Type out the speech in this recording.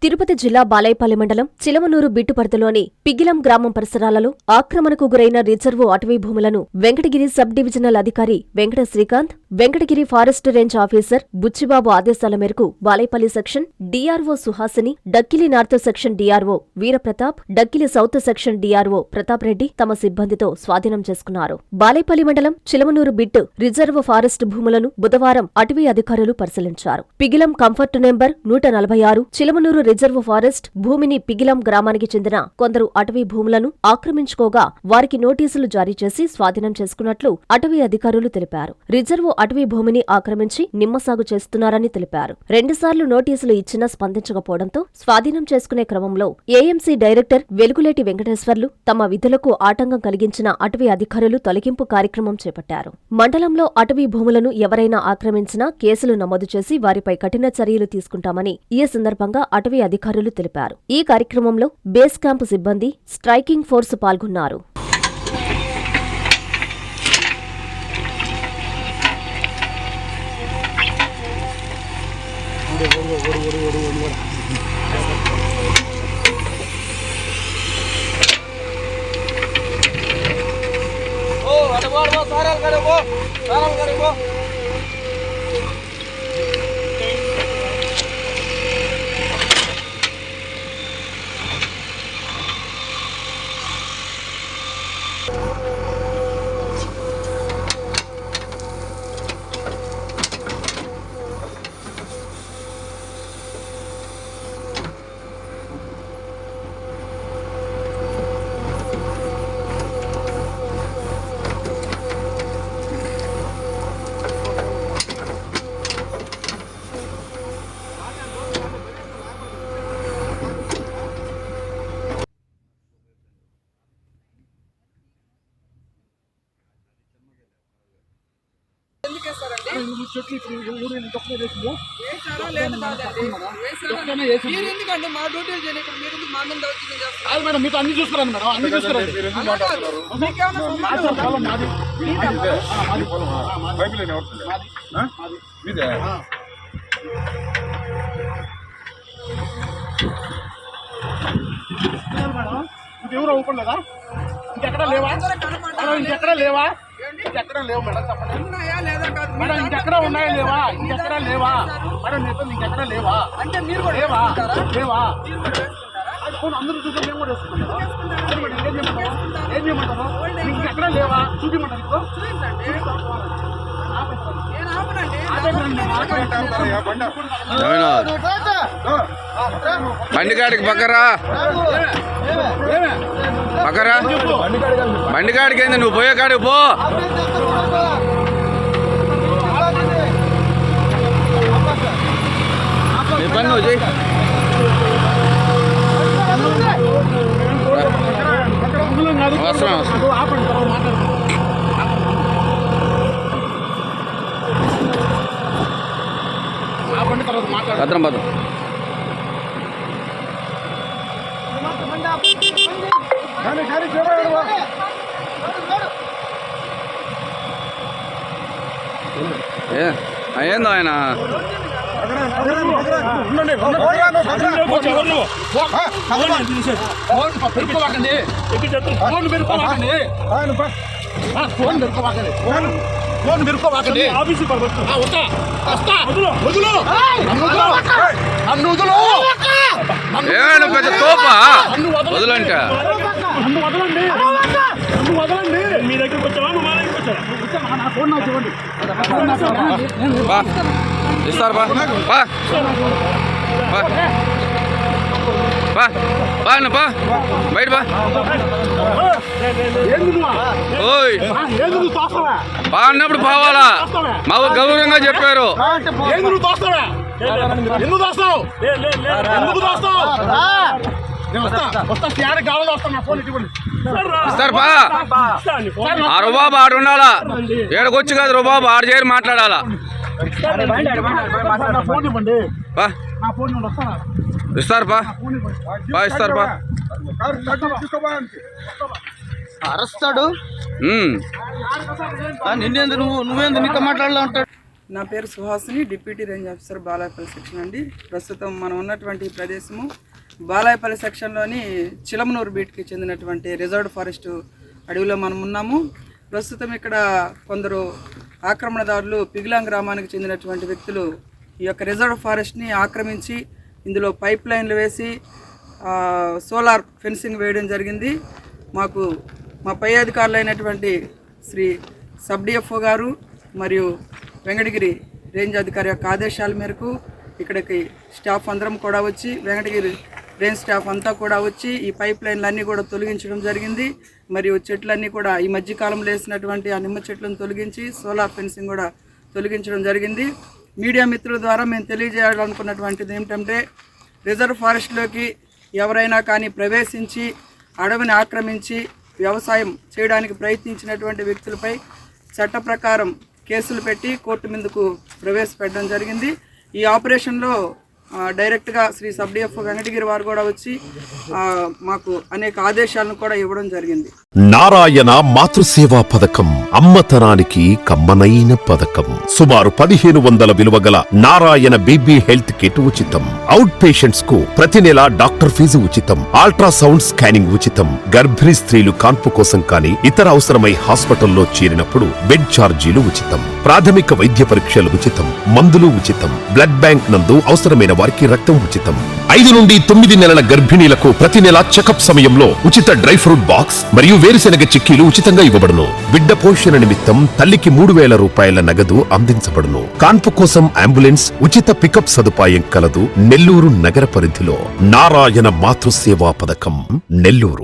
తిరుపతి జిల్లా బాలైపల్లి మండలం చిలమనూరు బిట్టు పరిధిలోని పిగిలం గ్రామం పరిసరాలలో ఆక్రమణకు గురైన రిజర్వు అటవీ భూములను వెంకటగిరి సబ్ డివిజనల్ అధికారి Venkata Srikanth, Venkatagiri forest range officer Buchibabu ఆదేశాల మేరకు Balaipalli section DRO Suhasini, Dakkili north section DRO Veeraprathap, Dakkili south section DRO Pratap Reddy తమ సిబ్బందితో స్వాధీనం చేసుకున్నారు. బాలైపల్లి మండలం చిలమనూరు బిట్టు రిజర్వు ఫారెస్ట్ భూములను బుధవారం అటవీ అధికారులు పరిశీలించారు. పిగిలం కంఫర్ట్ నెంబర్ 146 చిలమనూరు రిజర్వు ఫారెస్ట్ భూమిని పిగిలం గ్రామానికి చెందిన కొందరు అటవీ భూములను ఆక్రమించుకోగా వారికి నోటీసులు జారీ చేసి స్వాధీనం చేసుకున్నట్లు అటవీ అధికారులు తెలిపారు. రిజర్వు అటవీ భూమిని ఆక్రమించి నిమ్మసాగు చేస్తున్నారని తెలిపారు. 2 సార్లు నోటీసులు ఇచ్చినా స్పందించకపోవడంతో స్వాధీనం చేసుకునే క్రమంలో ఏఎంసీ డైరెక్టర్ వెలుగులేటి వెంకటేశ్వర్లు తమ విధులకు ఆటంకం కలిగించిన అటవీ అధికారులు తొలగింపు కార్యక్రమం చేపట్టారు. మండలంలో అటవీ భూములను ఎవరైనా ఆక్రమించినా కేసులు నమోదు చేసి వారిపై కఠిన చర్యలు తీసుకుంటామని ఈ సందర్భంగా అటవీ అధికారులు తెలిపారు. ఈ కార్యక్రమంలో బేస్ క్యాంపు సిబ్బంది, స్ట్రైకింగ్ ఫోర్స్ పాల్గొన్నారు. మేడం మీతో అన్ని చూసుకురండి మేడం, అన్ని చూసుకురండి. ఎవరు అవ్వకూడదా? ఇంకెక్కడా లేవా? ఇంకెక్కడా లేవా? ఇంకెక్కడా లేవు మేడం, చెప్పండి మేడం. ఇంకెక్కడా ఉన్నాయా లేవా? ఇంకెక్కడా లేవా మేడం? ఇంకెక్కడా లేవా అంటే మీరు కూడా లేవా? లేవా అందరూ చూసి మేము కూడా వేసుకుంటాం. ఏం చేయమంటారు? ఇంకెక్కడా లేవా? చూపించమంటారు. బండికాడికి పక్కరా పక్కరా, బండికాడికి ఏంది? నువ్వు పోయే కాడికి పో. నీ పని నువ్వు చెయ్యి. భద్రం భద్రం. ఏందో ఆయన ఏమైనా పెద్ద తోపా వదలంట. మీ దగ్గరకు వచ్చావా? మా దగ్గరకు వచ్చావా? ఇస్తారు బా బా బా బయట బా. ఓయ్ బా అన్నప్పుడు పోవాలా? మాకు గౌరవంగా చెప్పారు. ఇస్తారు బా. ఆ రుబాబు ఆడు ఉండాలా, ఏడకొచ్చి కాదు రుబాబు ఆడు చేరి మాట్లాడాలా. ఇస్తారు బా బా ఇస్తారు బా. అరస్తాడు నిన్నేందు నువ్వేందు నీతో మాట్లాడలా ఉంటాడు. నా పేరు Suhasini, deputy range officer Balayapalli section అండి. ప్రస్తుతం మనం ఉన్నటువంటి ప్రదేశము బాలాయపల్లి సెక్షన్లోని చిలమనూరు బీట్కి చెందినటువంటి రిజర్వ్డ్ ఫారెస్ట్ అడవిలో మనం ఉన్నాము. ప్రస్తుతం ఇక్కడ కొందరు ఆక్రమణదారులు పిగిలాం గ్రామానికి చెందినటువంటి వ్యక్తులు ఈ యొక్క రిజర్వ్డ్ ఫారెస్ట్ని ఆక్రమించి ఇందులో పైప్ లైన్లు వేసి సోలార్ ఫెన్సింగ్ వేయడం జరిగింది. మాకు మా పై అధికారులైనటువంటి శ్రీ సబ్ డిఎఫ్ఓ గారు మరియు వెంకటగిరి రేంజ్ అధికారి యొక్క ఆదేశాల మేరకు ఇక్కడికి స్టాఫ్ అందరం కూడా వచ్చి, వెంకటగిరి రేంజ్ స్టాఫ్ అంతా కూడా వచ్చి ఈ పైప్ లైన్లన్నీ కూడా తొలగించడం జరిగింది. మరియు చెట్లన్నీ కూడా ఈ మధ్యకాలంలో వేసినటువంటి ఆ నిమ్మ చెట్లను తొలగించి సోలార్ ఫెన్సింగ్ కూడా తొలగించడం జరిగింది. మీడియా మిత్రుల ద్వారా మేము తెలియజేయాలనుకున్నటువంటిది ఏమిటంటే, రిజర్వ్ ఫారెస్ట్లోకి ఎవరైనా కానీ ప్రవేశించి అడవిని ఆక్రమించి వ్యవసాయం చేయడానికి ప్రయత్నించినటువంటి వ్యక్తులపై చట్ట ప్రకారం కేసులు పెట్టి కోర్టు ముందుకు ప్రవేశపెట్టడం జరిగింది. ఈ ఆపరేషన్లో డైరెక్ట్గా శ్రీ సబ్ డిఎఫ్ఓ వెంకటగిరి వారు కూడా వచ్చి మాకు అనేక ఆదేశాలను కూడా ఇవ్వడం జరిగింది. నారాయణ మాతృసేవా పథకం అమ్మతనానికి కమ్మనైన పథకం. సుమారు 1500 విలువగల నారాయణ బేబీ హెల్త్ కిట్ ఉచితం. అవుట్ పేషెంట్స్ కు ప్రతి నెల డాక్టర్ ఫీజు ఉచితం. అల్ట్రాసౌండ్ స్కానింగ్ ఉచితం. గర్భిణీ స్త్రీలు కాన్పు కోసం కానీ ఇతర అవసరమై హాస్పిటల్లో చేరినప్పుడు బెడ్ ఛార్జీలు ఉచితం. ప్రాథమిక వైద్య పరీక్షలు ఉచితం. మందులు ఉచితం. బ్లడ్ బ్యాంక్ నందు అవసరమైన వారికి రక్తం ఉచితం. 5 నుండి 9 నెలల గర్భిణీలకు ప్రతి నెల చెకప్ సమయంలో ఉచిత డ్రై ఫ్రూట్ బాక్స్ మరియు వేరుశెనగ చిక్కీలు ఉచితంగా ఇవ్వబడును. బిడ్డ పోషణ నిమిత్తం తల్లికి 3000 రూపాయల నగదు అందించబడును. కాన్పు కోసం అంబులెన్స్ ఉచిత పికప్ సదుపాయం కలదు. నెల్లూరు నగర పరిధిలో నారాయణ మాతృసేవా పథకం, నెల్లూరు.